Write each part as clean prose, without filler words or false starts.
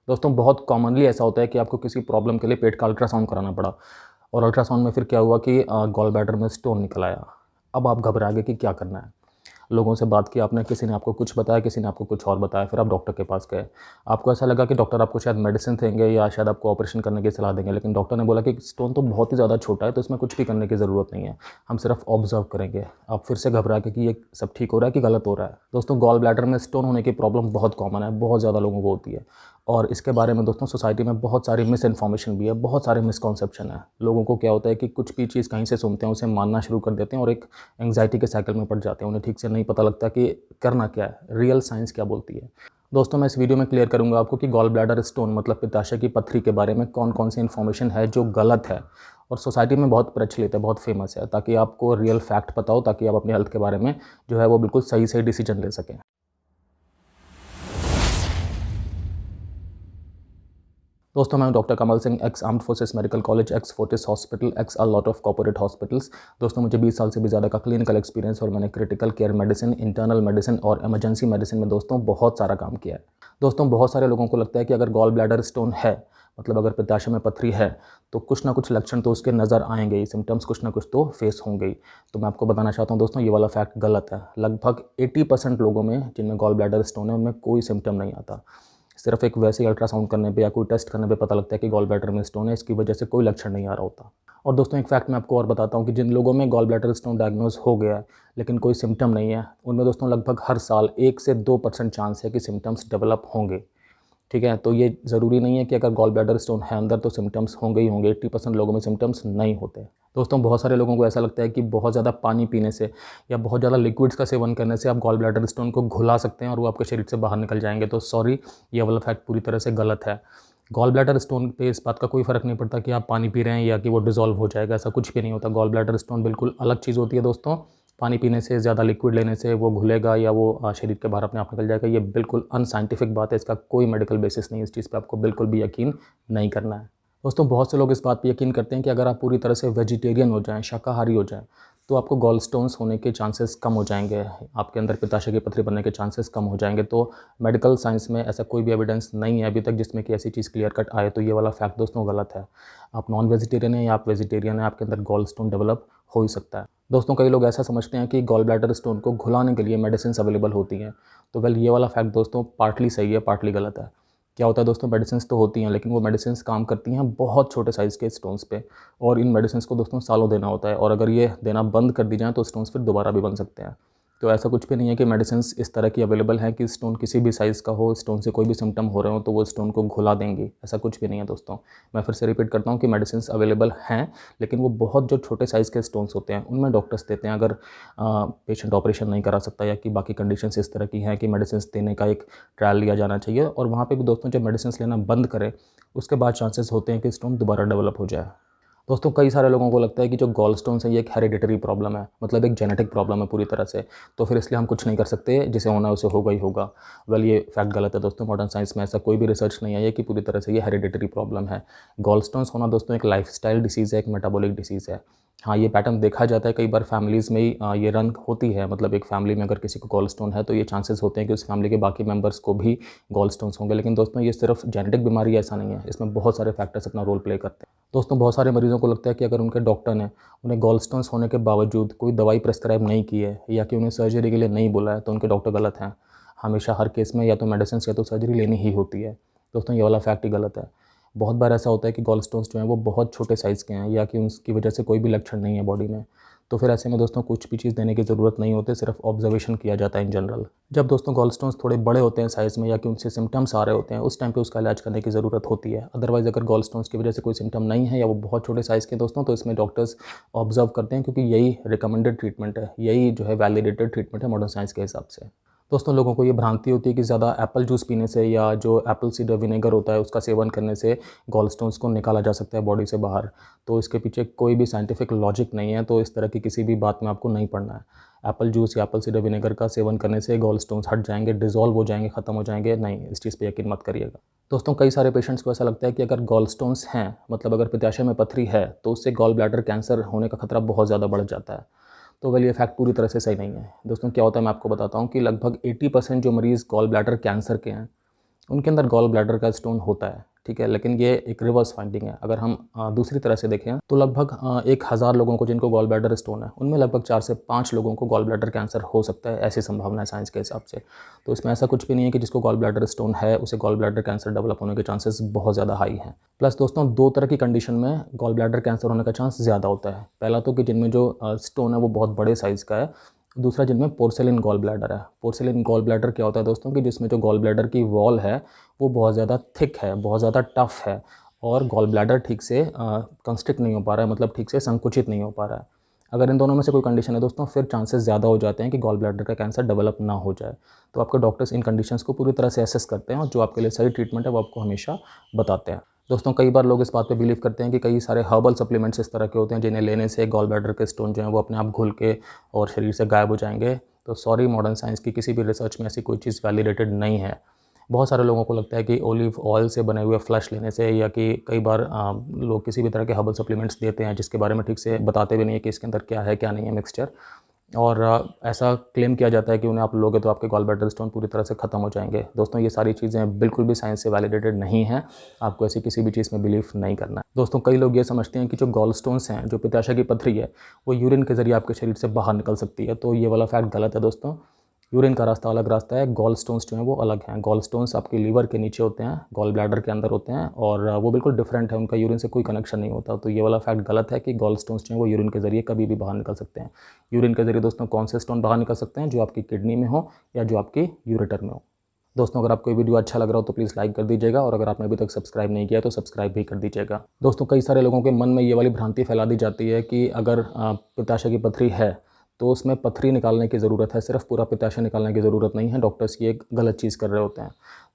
दोस्तों बहुत कॉमनली ऐसा होता है कि आपको किसी प्रॉब्लम के लिए पेट का अल्ट्रासाउंड कराना पड़ा और अल्ट्रासाउंड में फिर क्या हुआ कि गॉल ब्लैडर में स्टोन निकल आया। अब आप घबरा गए कि क्या करना है। लोगों से बात की आपने, किसी ने आपको कुछ बताया, किसी ने आपको कुछ और बताया, फिर आप डॉक्टर के पास गए। आपको ऐसा लगा कि डॉक्टर आपको शायद मेडिसिन देंगे या शायद आपको ऑपरेशन करने की सलाह देंगे, लेकिन डॉक्टर ने बोला कि स्टोन तो बहुत ही ज़्यादा छोटा है, तो इसमें कुछ भी करने की ज़रूरत नहीं है, हम सिर्फ ऑब्जर्व करेंगे। आप फिर से घबरा के कि ये सब ठीक हो रहा है कि गलत हो रहा है। दोस्तों गॉल ब्लैडर में स्टोन होने की प्रॉब्लम बहुत कॉमन है, बहुत ज़्यादा लोगों को होती है और इसके बारे में दोस्तों सोसाइटी में बहुत सारी मिस इन्फॉर्मेशन भी है, बहुत सारे मिसकॉन्सेप्शन है। लोगों को क्या होता है कि कुछ भी चीज़ कहीं से सुनते हैं उसे मानना शुरू कर देते हैं और एक एंग्जाइटी के साइकिल में पड़ जाते हैं। उन्हें ठीक से नहीं पता लगता कि करना क्या है, रियल साइंस क्या बोलती है। दोस्तों मैं इस वीडियो में क्लियर करूंगा आपको कि गॉल ब्लैडर स्टोन मतलब पित्ताशय की पत्थरी के बारे में कौन कौन सी इन्फॉर्मेशन है जो गलत है और सोसाइटी में बहुत प्रचलित है, बहुत फेमस है, ताकि आपको रियल फैक्ट पता हो, ताकि आप अपनी हेल्थ के बारे में जो है वो बिल्कुल सही सही डिसीजन ले सकें। दोस्तों मैं doctor Kamal Singh, x armed forces medical college, x Fortis hospital, x a lot of corporate hospitals. दोस्तों मुझे 20 साल से भी ज़्यादा का क्लिनिकल एक्सपीरियंस और मैंने critical care medicine, internal medicine और इमरजेंसी मेडिसिन में दोस्तों बहुत सारा काम किया है। दोस्तों बहुत सारे लोगों को लगता है कि अगर गॉल ब्लैडर स्टोन है, मतलब अगर पित्ताशय में पथरी है, तो कुछ ना कुछ लक्षण तो उसके नज़र आएंगे ही, सिम्टम्स कुछ ना कुछ तो फेस होंगे ही। तो मैं आपको बताना चाहता हूँ दोस्तों, ये वाला फैक्ट गलत है। लगभग 80% लोगों में जिनमें गॉल ब्लैडर स्टोन है उनमें कोई सिम्टम नहीं आता। सिर्फ एक वैसे ही अल्ट्रासाउंड करने पे या कोई टेस्ट करने पे पता लगता है कि गॉल ब्लैडर में स्टोन है, इसकी वजह से कोई लक्षण नहीं आ रहा होता। और दोस्तों एक फैक्ट मैं आपको और बताता हूँ कि जिन लोगों में गॉल ब्लैडर स्टोन डायग्नोज हो गया है लेकिन कोई सिम्टम नहीं है, उनमें दोस्तों लगभग हर साल 1 से 2% चांस है कि सिम्टम्स डेवलप होंगे। ठीक है, तो ये ज़रूरी नहीं है कि अगर गॉल ब्लैडर स्टोन है अंदर तो सिम्टम्स होंगे ही होंगे। 80% लोगों में सिम्टम्स नहीं होते। दोस्तों बहुत सारे लोगों को ऐसा लगता है कि बहुत ज़्यादा पानी पीने से या बहुत ज़्यादा लिक्विड्स का सेवन करने से आप गॉल ब्लैडर स्टोन को घुला सकते हैं और वो आपके शरीर से बाहर निकल जाएंगे। तो सॉरी, ये वाला फैक्ट पूरी तरह से गलत है। गॉल ब्लैडर स्टोन पे इस बात का कोई फ़र्क नहीं पड़ता कि आप पानी पी रहे हैं या कि वो डिज़ोल्व हो जाएगा, ऐसा कुछ भी नहीं होता। गॉल ब्लैडर स्टोन बिल्कुल अलग चीज़ होती है दोस्तों। पानी पीने से, ज़्यादा लिक्विड लेने से वो घुलेगा या वो शरीर के बाहर अपने आप निकल जाएगा, ये बिल्कुल अनसाइंटिफिक बात है। इसका कोई मेडिकल बेसिस नहीं है। इस चीज़ पे आपको बिल्कुल भी यकीन नहीं करना है। दोस्तों बहुत से लोग इस बात पे यकीन करते हैं कि अगर आप पूरी तरह से वेजिटेरियन हो जाएं, शाकाहारी हो जाएं, तो आपको गॉल स्टोन्स होने के चांसेस कम हो जाएंगे, आपके अंदर पित्ताशय की पथरी बनने के चांसेस कम हो जाएंगे। तो मेडिकल साइंस में ऐसा कोई भी एविडेंस नहीं है अभी तक जिसमें कि ऐसी चीज़ क्लियर कट आए। तो ये वाला फैक्ट दोस्तों गलत है। आप नॉन वेजिटेरियन हैं या आप वेजिटेरियन हैं, आपके अंदर गॉल स्टोन डेवलप हो ही सकता है। दोस्तों कई लोग ऐसा समझते हैं कि गॉल ब्लैडर स्टोन को घुलाने के लिए मेडिसिन अवेलेबल होती हैं। तो वेल ये वाला फैक्ट दोस्तों पार्टली सही है, पार्टली गलत है। क्या होता है दोस्तों, मेडिसिन तो होती हैं लेकिन वो मेडिसिन काम करती हैं बहुत छोटे साइज़ के स्टोन्स पे और इन मेडिसिन को दोस्तों सालों देना होता है और अगर ये देना बंद कर दी जाए तो स्टोन्स फिर दोबारा भी बन सकते हैं। तो ऐसा कुछ भी नहीं है कि मेडिसिन इस तरह की अवेलेबल है कि स्टोन किसी भी साइज़ का हो, स्टोन से कोई भी सिम्टम हो रहे हो तो वो स्टोन को घुला देंगी, ऐसा कुछ भी नहीं है दोस्तों। मैं फिर से रिपीट करता हूँ कि मेडिसिन अवेलेबल हैं लेकिन वो बहुत जो छोटे साइज़ के स्टोन्स होते हैं उनमें डॉक्टर्स देते हैं। अगर पेशेंट ऑपरेशन नहीं करा सकता या कि बाकी कंडीशंस इस तरह की हैं कि मेडिसिन देने का एक ट्रायल लिया जाना चाहिए, और वहाँ पे भी दोस्तों जब मेडिसिन लेना बंद करें उसके बाद चांसेस होते हैं कि स्टोन दोबारा डेवलप हो जाए। दोस्तों कई सारे लोगों को लगता है कि जो गॉल स्टोन्स है ये एक हेरिडिटरी प्रॉब्लम है, मतलब एक जेनेटिक प्रॉब्लम है पूरी तरह से, तो फिर इसलिए हम कुछ नहीं कर सकते, जिसे होना है उसे होगा ही होगा। वेल ये फैक्ट गलत है दोस्तों। मॉडर्न साइंस में ऐसा कोई भी रिसर्च नहीं आई है कि पूरी तरह से ये हेरिडिटरी प्रॉब्लम है। गॉल स्टोन्स होना दोस्तों एक लाइफस्टाइल डिसीज़ है, एक मेटाबॉलिक डिसीज़ है। हाँ, ये पैटर्न देखा जाता है कई बार फैमिलीज़ में ही ये रन होती है, मतलब एक फैमिली में अगर किसी को गॉल स्टोन है तो ये चांसेस होते हैं कि उस फैमिली के बाकी मेंबर्स को भी गॉल स्टोन्स होंगे। लेकिन दोस्तों ये सिर्फ जेनेटिक बीमारी ऐसा नहीं है, इसमें बहुत सारे फैक्टर्स अपना रोल प्ले करते हैं। दोस्तों बहुत सारे मरीजों को लगता है कि अगर उनके डॉक्टर ने उन्हें गॉल स्टोन्स होने के बावजूद कोई दवाई प्रेस्क्राइब नहीं की है या कि उन्हें सर्जरी के लिए नहीं बोला है तो उनके डॉक्टर गलत हैं। हमेशा हर केस में या तो मेडिसिन या तो सर्जरी लेनी ही होती है। दोस्तों ये वाला फैक्ट ही गलत है। बहुत बार ऐसा होता है कि गॉल स्टोन्स जो हैं वो बहुत छोटे साइज़ के हैं या कि उसकी वजह से कोई भी लक्षण नहीं है बॉडी में, तो फिर ऐसे में दोस्तों कुछ भी चीज़ देने की ज़रूरत नहीं होती, सिर्फ ऑब्जर्वेशन किया जाता है इन जनरल। जब दोस्तों गॉल स्टोन्स थोड़े बड़े होते हैं साइज़ में या कि उनसे सिम्टम्स आ रहे होते हैं उस टाइम पे उसका इलाज करने की ज़रूरत होती है। अदरवाइज़ अगर गॉल स्टोन्स की वजह से कोई सिम्टम नहीं है या वो बहुत छोटे साइज़ के दोस्तों, तो इसमें डॉक्टर्स ऑब्जर्व करते हैं क्योंकि यही रिकमेंडेड ट्रीटमेंट है, यही जो है वैलिडेटेड ट्रीटमेंट है मॉडर्न साइंस के हिसाब से। दोस्तों लोगों को ये भ्रांति होती है कि ज़्यादा एप्पल जूस पीने से या जो एप्पल सीडर विनेगर होता है उसका सेवन करने से गॉल स्टोन्स को निकाला जा सकता है बॉडी से बाहर। तो इसके पीछे कोई भी साइंटिफिक लॉजिक नहीं है, तो इस तरह की किसी भी बात में आपको नहीं पड़ना है। एप्पल जूस या एप्पल सीडर विनेगर का सेवन करने से गॉल स्टोन्स हट जाएंगे, डिज़ोल्व हो जाएंगे, ख़त्म हो जाएंगे, नहीं, इस चीज़ पे यकीन मत करिएगा। दोस्तों कई सारे पेशेंट्स को ऐसा लगता है कि अगर गॉल स्टोन्स हैं, मतलब अगर पित्ताशय में पथरी है, तो उससे गॉल ब्लैडर कैंसर होने का खतरा बहुत ज़्यादा बढ़ जाता है। तो वेल ये फैक्ट पूरी तरह से सही नहीं है। दोस्तों क्या होता है मैं आपको बताता हूँ कि लगभग 80% जो मरीज़ गॉल ब्लैडर कैंसर के हैं उनके अंदर गॉल ब्लैडर का स्टोन होता है, ठीक है, लेकिन ये एक रिवर्स फाइंडिंग है। अगर हम दूसरी तरह से देखें तो लगभग 1000 लोगों को जिनको गॉल ब्लैडर स्टोन है, उनमें लगभग 4 से 5 लोगों को गॉल ब्लैडर कैंसर हो सकता है, ऐसी संभावना है साइंस के हिसाब से। तो इसमें ऐसा कुछ भी नहीं है कि जिसको गॉल ब्लैडर स्टोन है उसे गॉल ब्लैडर कैंसर डेवलप होने के चांसेस बहुत ज़्यादा हाई हैं। प्लस दोस्तों, 2 तरह की कंडीशन में गॉल ब्लैडर कैंसर होने का चांस ज़्यादा होता है। पहला तो कि जिनमें जो स्टोन है वो बहुत बड़े साइज़ का है। दूसरा जिनमें पोर्सेलिन गॉल ब्लैडर है। पोर्सेलिन गॉल ब्लैडर क्या होता है दोस्तों, कि जिसमें जो गॉल ब्लैडर की वॉल है वो बहुत ज़्यादा थिक है, बहुत ज़्यादा टफ है, और गॉल ब्लैडर ठीक से कंस्ट्रिक्ट नहीं हो पा रहा है, मतलब ठीक से संकुचित नहीं हो पा रहा है। अगर इन दोनों में से कोई कंडीशन है दोस्तों, फिर चांसेस ज़्यादा हो जाते हैं कि गॉल ब्लैडर का कैंसर डेवलप ना हो जाए। तो आपके डॉक्टर्स इन कंडीशंस को पूरी तरह से असेस करते हैं और जो आपके लिए सही ट्रीटमेंट है वो आपको हमेशा बताते हैं। दोस्तों, कई बार लोग इस बात पे बिलीव करते हैं कि कई सारे हर्बल सप्लीमेंट्स इस तरह के होते हैं जिन्हें लेने से गॉल ब्लैडर के स्टोन जो हैं वो अपने आप घुल के और शरीर से गायब हो जाएंगे। तो सॉरी, मॉडर्न साइंस की किसी भी रिसर्च में ऐसी कोई चीज़ वैलिडेटेड नहीं है। बहुत सारे लोगों को लगता है कि ओलिव ऑयल से बने हुए फ्लश लेने से, या कि कई बार लोग किसी भी तरह के हर्बल सप्लीमेंट्स देते हैं जिसके बारे में ठीक से बताते भी नहीं है कि इसके अंदर क्या है क्या नहीं है मिक्सचर, और ऐसा क्लेम किया जाता है कि उन्हें आप लोगे तो आपके गॉल ब्लैडर स्टोन पूरी तरह से ख़त्म हो जाएंगे। दोस्तों, ये सारी चीज़ें बिल्कुल भी साइंस से वैलिडेटेड नहीं हैं। आपको ऐसी किसी भी चीज़ में बिलीव नहीं करना है। दोस्तों, कई लोग ये समझते हैं कि जो गॉल स्टोन्स हैं, जो पित्ताशय की पथरी है, वो यूरिन के ज़रिए आपके शरीर से बाहर निकल सकती है। तो ये वाला फैक्ट गलत है दोस्तों। यूरिन का रास्ता अलग रास्ता है, गॉल स्टोन्स जो हैं वो अलग हैं। गॉल स्टोन्स आपके लीवर के नीचे होते हैं, गॉल ब्लैडर के अंदर होते हैं, और वो बिल्कुल डिफरेंट है, उनका यूरिन से कोई कनेक्शन नहीं होता। तो ये वाला फैक्ट गलत है कि गॉल स्टोन्स जो हैं वो यूरिन के ज़रिए कभी भी बाहर निकल सकते हैं। यूरिन के ज़रिए दोस्तों कौन से स्टोन बाहर निकल सकते हैं, जो आपकी किडनी में हो या जो आपकी यूरेटर में हो। दोस्तों, अगर आपको ये वीडियो अच्छा लग रहा हो तो प्लीज़ लाइक कर दीजिएगा, और अगर आपने अभी तक सब्सक्राइब नहीं किया तो सब्सक्राइब भी कर दीजिएगा। दोस्तों, कई सारे लोगों के मन में ये वाली भ्रांति फैला दी जाती है कि अगर पित्ताशय की पथरी है तो उसमें पथरी निकालने की ज़रूरत है, सिर्फ पूरा पित्ताशय निकालने की ज़रूरत नहीं है। डॉक्टर्स ये एक गलत चीज़ कर रहे होते हैं।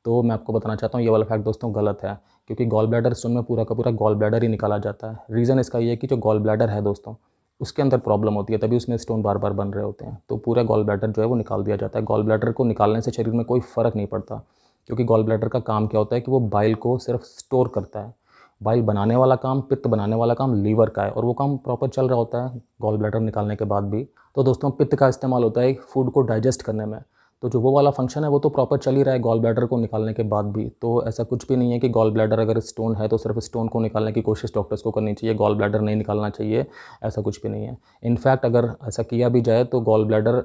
तो मैं आपको बताना चाहता हूँ ये वाला फैक्ट दोस्तों गलत है, क्योंकि गॉल ब्लैडर स्टोन में पूरा का पूरा गॉल ब्लैडर ही निकाला जाता है। रीज़न इसका ये है कि जो गॉल ब्लैडर है दोस्तों, उसके अंदर प्रॉब्लम होती है, तभी उसमें स्टोन बार बार बन रहे होते हैं। तो पूरा गॉल ब्लैडर जो है वो निकाल दिया जाता है। गॉल ब्लैडर को निकालने से शरीर में कोई फ़र्क नहीं पड़ता, क्योंकि गॉल ब्लैडर का काम क्या होता है कि वो बाइल को सिर्फ स्टोर करता है। बाइल बनाने वाला काम, पित्त बनाने वाला काम लीवर का है, और वो काम प्रॉपर चल रहा होता है गॉल ब्लैडर निकालने के बाद भी। तो दोस्तों, पित्त का इस्तेमाल होता है फूड को डाइजेस्ट करने में, तो जो वो वाला फंक्शन है वो तो प्रॉपर चल ही रहा है गॉल ब्लैडर को निकालने के बाद भी। तो ऐसा कुछ भी नहीं है कि गॉल ब्लैडर अगर स्टोन है तो सिर्फ स्टोन को निकालने की कोशिश डॉक्टर्स को करनी चाहिए, गॉल ब्लैडर नहीं निकालना चाहिए, ऐसा कुछ भी नहीं है। इनफैक्ट अगर ऐसा किया भी जाए तो गॉल ब्लैडर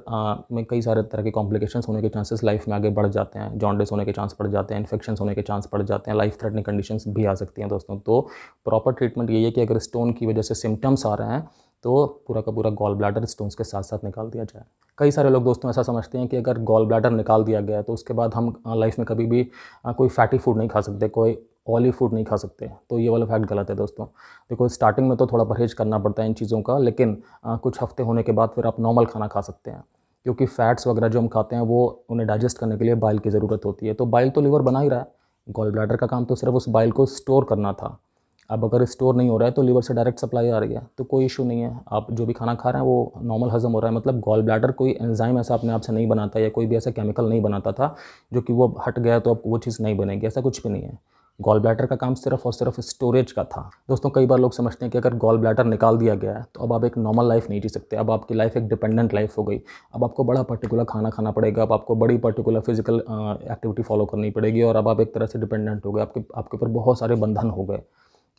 में कई सारे तरह के कॉम्प्लिकेशंस होने के चांसेस लाइफ में आगे बढ़ जाते हैं। जॉन्डिस होने के चांस बढ़ जाते हैं, इन्फेक्शंस होने के चांस बढ़ जाते हैं, लाइफ थ्रेटनिंग कंडीशंस भी आ सकती हैं दोस्तों। तो प्रॉपर ट्रीटमेंट यही है कि अगर स्टोन की वजह से सिम्टम्स आ रहे हैं तो पूरा का पूरा गॉल ब्लैडर स्टोन्स के साथ साथ निकाल दिया जाए। कई सारे लोग दोस्तों ऐसा समझते हैं कि अगर गॉल ब्लैडर निकाल दिया गया है तो उसके बाद हम लाइफ में कभी भी कोई फैटी फूड नहीं खा सकते, कोई ऑयली फूड नहीं खा सकते। तो ये वाला फैक्ट गलत है दोस्तों। देखो, स्टार्टिंग में तो थोड़ा परहेज करना पड़ता है इन चीज़ों का, लेकिन कुछ हफ्ते होने के बाद फिर आप नॉर्मल खाना खा सकते हैं, क्योंकि फैट्स वगैरह जो हम खाते हैं वो उन्हें डाइजेस्ट करने के लिए बाइल की ज़रूरत होती है। तो बाइल तो लीवर बना ही रहा है, गॉल ब्लैडर का काम तो सिर्फ उस बाइल को स्टोर करना था। अब अगर स्टोर नहीं हो रहा है तो लीवर से डायरेक्ट सप्लाई आ रही है, तो कोई इशू नहीं है। आप जो भी खाना खा रहे हैं वो नॉर्मल हज़म हो रहा है। मतलब गॉल ब्लैडर कोई एंजाइम ऐसा अपने आप से नहीं बनाता, या कोई भी ऐसा केमिकल नहीं बनाता था जो कि वो हट गया तो अब वो चीज़ नहीं बनेगी, ऐसा कुछ भी नहीं है। गॉल ब्लैडर का काम सिर्फ और सिर्फ स्टोरेज का था। दोस्तों, कई बार लोग समझते हैं कि अगर गॉल ब्लैडर निकाल दिया गया है तो अब आप एक नॉर्मल लाइफ नहीं जी सकते, अब आपकी लाइफ एक डिपेंडेंट लाइफ हो गई। अब आपको बड़ा पर्टिकुलर खाना खाना पड़ेगा, अब आपको बड़ी पर्टिकुलर फिजिकल एक्टिविटी फॉलो करनी पड़ेगी, और अब आप एक तरह से डिपेंडेंट हो गए, आपके ऊपर बहुत सारे बंधन हो गए।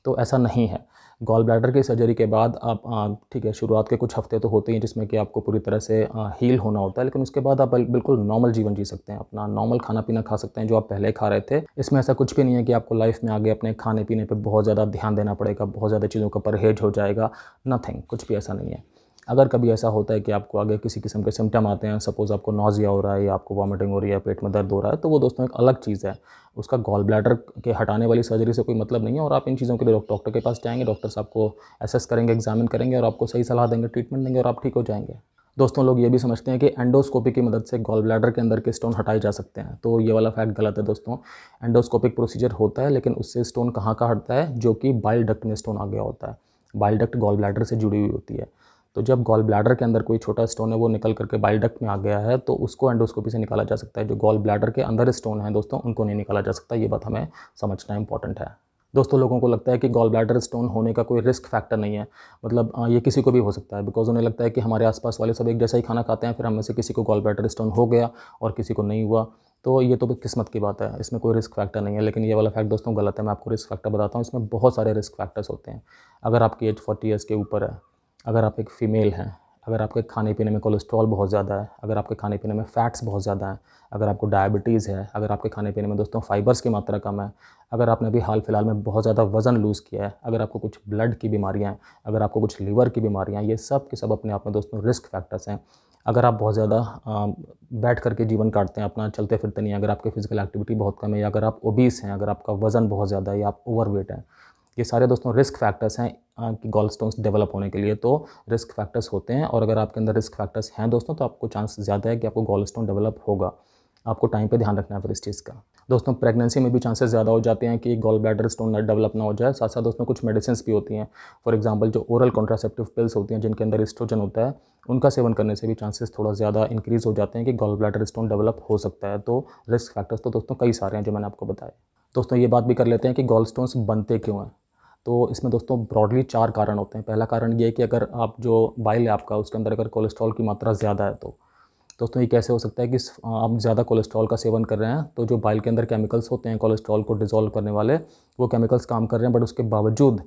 तो ऐसा नहीं है। गॉल ब्लैडर की सर्जरी के बाद आप ठीक है, शुरुआत के कुछ हफ्ते तो होते हैं जिसमें कि आपको पूरी तरह से हील होना होता है, लेकिन उसके बाद आप बिल्कुल नॉर्मल जीवन जी सकते हैं, अपना नॉर्मल खाना पीना खा सकते हैं जो आप पहले खा रहे थे। इसमें ऐसा कुछ भी नहीं है कि आपको लाइफ में आगे अपने खाने पीने पे बहुत ज़्यादा ध्यान देना पड़ेगा, बहुत ज़्यादा चीज़ों का परहेज हो जाएगा। नथिंग, कुछ भी ऐसा नहीं है। अगर कभी ऐसा होता है कि आपको आगे किसी किस्म के सिम्टम आते हैं, सपोज़ आपको नौजिया हो रहा है या आपको वॉमिटिंग हो रही है, पेट में दर्द हो रहा है, तो वो दोस्तों एक अलग चीज़ है। उसका गॉल ब्लैडर के हटाने वाली सर्जरी से कोई मतलब नहीं है, और आप इन चीज़ों के लिए डॉक्टर के पास जाएंगे, डॉक्टर्स आपको असेस करेंगे, एग्जामिन करेंगे, और आपको सही सलाह देंगे, ट्रीटमेंट देंगे, और आप ठीक हो जाएंगे। दोस्तों, लोग ये भी समझते हैं कि एंडोस्कोपी की मदद से गॉल ब्लैडर के अंदर के स्टोन हटाए जा सकते हैं, तो ये वाला फैक्ट गलत है दोस्तों। एंडोस्कोपिक प्रोसीजर होता है, लेकिन उससे स्टोन कहाँ का हटता है, जो कि बाइल डक्ट में स्टोन आ गया होता है। बाइल डक्ट गॉल ब्लैडर से जुड़ी हुई होती है। तो जब गॉल ब्लैडर के अंदर कोई छोटा स्टोन है वो निकल करके बाइल डक्ट में आ गया है, तो उसको एंडोस्कोपी से निकाला जा सकता है। जो गॉल ब्लैडर के अंदर स्टोन है दोस्तों, उनको नहीं निकाला जा सकता। ये बात हमें समझना इंपॉर्टेंट है। दोस्तों, लोगों को लगता है कि गॉल ब्लैडर स्टोन होने का कोई रिस्क फैक्टर नहीं है, मतलब ये किसी को भी हो सकता है, बिकॉज उन्हें लगता है कि हमारे आसपास वाले सब एक जैसा ही खाना खाते हैं, फिर हम में से किसी को गॉल ब्लैडर स्टोन हो गया और किसी को नहीं हुआ। तो ये तो किस्मत की बात है, इसमें कोई रिस्क फैक्टर नहीं है। लेकिन ये वाला फैक्ट दोस्तों गलत है, मैं आपको रिस्क फैक्टर बताता हूँ। इसमें बहुत सारे रिस्क फैक्टर्स होते हैं। अगर आपकी एज 40 ईयर्स के ऊपर है, अगर आप एक फ़ीमेल हैं, अगर आपके खाने पीने में कोलेस्ट्रॉल बहुत ज़्यादा है, अगर आपके खाने पीने में फ़ैट्स बहुत ज़्यादा हैं, अगर आपको डायबिटीज़ है, अगर आपके खाने पीने में दोस्तों फ़ाइबर्स की मात्रा कम है, अगर आपने अभी हाल फिलहाल में बहुत ज़्यादा वज़न लूज़ किया है, अगर आपको कुछ ब्लड की बीमारियाँ हैं, अगर आपको कुछ लीवर की बीमारियाँ हैं, ये सब के सब अपने आप में दोस्तों रिस्क फैक्टर्स हैं। अगर आप बहुत ज़्यादा बैठ कर के जीवन काटते हैं, अपना चलते फिरते नहीं हैं, अगर आपकी फ़िज़िकल एक्टिविटी बहुत कम है, या अगर आप ओबीस हैं, अगर आपका वज़न बहुत ज़्यादा है या आप ओवरवेट हैं, ये सारे दोस्तों रिस्क फैक्टर्स हैं कि गॉल स्टोन्स डेवलप होने के लिए। तो रिस्क फैक्टर्स होते हैं, और अगर आपके अंदर रिस्क फैक्टर्स हैं दोस्तों, तो आपको चांस ज़्यादा है कि आपको गॉल स्टोन डेवलप होगा। आपको टाइम पे ध्यान रखना है फिर इस चीज़ का। दोस्तों प्रेगनेंसी में भी चांसेस ज़्यादा हो जाते हैं कि गॉल ब्लैडर स्टोन डेवलप ना हो जाए। साथ साथ दोस्तों कुछ मेडिसिन्स भी होती हैं, फॉर एग्जांपल जो ओरल कॉन्ट्रासेप्टिव पिल्स होती हैं जिनके अंदर एस्ट्रोजन होता है, उनका सेवन करने से भी चांसेस थोड़ा ज़्यादा इंक्रीज़ हो जाते हैं कि गॉल ब्लैडर स्टोन डेवलप हो सकता है। तो रिस्क फैक्टर्स तो दोस्तों कई सारे हैं जो मैंने आपको बताए। दोस्तों ये बात भी कर लेते हैं कि गॉल स्टोन्स बनते क्यों हैं। तो इसमें दोस्तों ब्रॉडली 4 कारण होते हैं। पहला कारण ये है कि अगर आप जो बाइल है आपका, उसके अंदर अगर कोलेस्ट्रॉल की मात्रा ज़्यादा है, तो दोस्तों ये कैसे हो सकता है कि आप ज़्यादा कोलेस्ट्रॉल का सेवन कर रहे हैं, तो जो बाइल के अंदर केमिकल्स होते हैं कोलेस्ट्रॉल को डिसॉल्व करने वाले, वो केमिकल्स काम कर रहे हैं, बट उसके बावजूद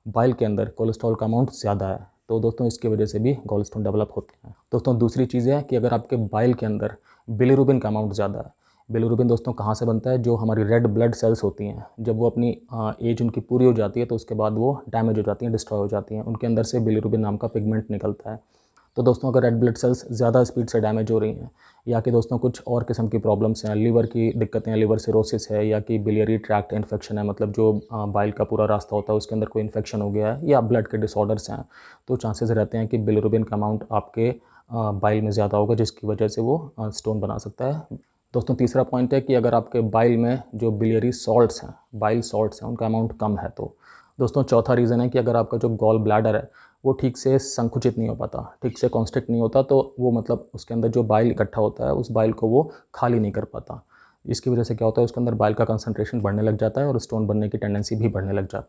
बाइल के अंदर कोलेस्ट्रॉल का अमाउंट ज़्यादा है। तो दोस्तों इसकी वजह से भी गॉल स्टोन डेवलप होते हैं। दोस्तों दूसरी चीज़ है कि अगर आपके बाइल के अंदर बिलिरुबिन का अमाउंट ज़्यादा है। बिलिरुबिन दोस्तों कहाँ से बनता है? जो हमारी रेड ब्लड सेल्स होती हैं, जब वो अपनी एज उनकी पूरी हो जाती है, तो उसके बाद वो डैमेज हो जाती हैं, डिस्ट्रॉय हो जाती हैं, उनके अंदर से बिलिरुबिन नाम का पिगमेंट निकलता है। तो दोस्तों अगर रेड ब्लड सेल्स ज़्यादा स्पीड से डैमेज हो रही हैं, या कि दोस्तों कुछ और किस्म की प्रॉब्लम्स हैं, लीवर की दिक्कतें हैं, लीवर सिरोसिस है, या कि बिलियरी ट्रैक्ट इन्फेक्शन है, मतलब जो बाइल का पूरा रास्ता होता है उसके अंदर कोई इन्फेक्शन हो गया है, या ब्लड के डिसऑर्डर्स हैं, तो चांसेस रहते हैं कि बिलिरुबिन का अमाउंट आपके बाइल में ज़्यादा होगा, जिसकी वजह से वो स्टोन बना सकता है। दोस्तों तीसरा पॉइंट है कि अगर आपके बाइल में जो बिलियरी सॉल्ट्स हैं, बाइल सॉल्ट्स हैं, उनका अमाउंट कम है। तो दोस्तों चौथा रीज़न है कि अगर आपका जो गॉल ब्लैडर है वो ठीक से संकुचित नहीं हो पाता, ठीक से कॉन्स्ट्रिक्ट नहीं होता, तो वो मतलब उसके अंदर जो बाइल इकट्ठा होता है, उस बाइल को वो खाली नहीं कर पाता। इसकी वजह से क्या होता है, उसके अंदर बाइल का कंसंट्रेशन बढ़ने लग जाता है और स्टोन बनने की टेंडेंसी भी बढ़ने लग जाती है।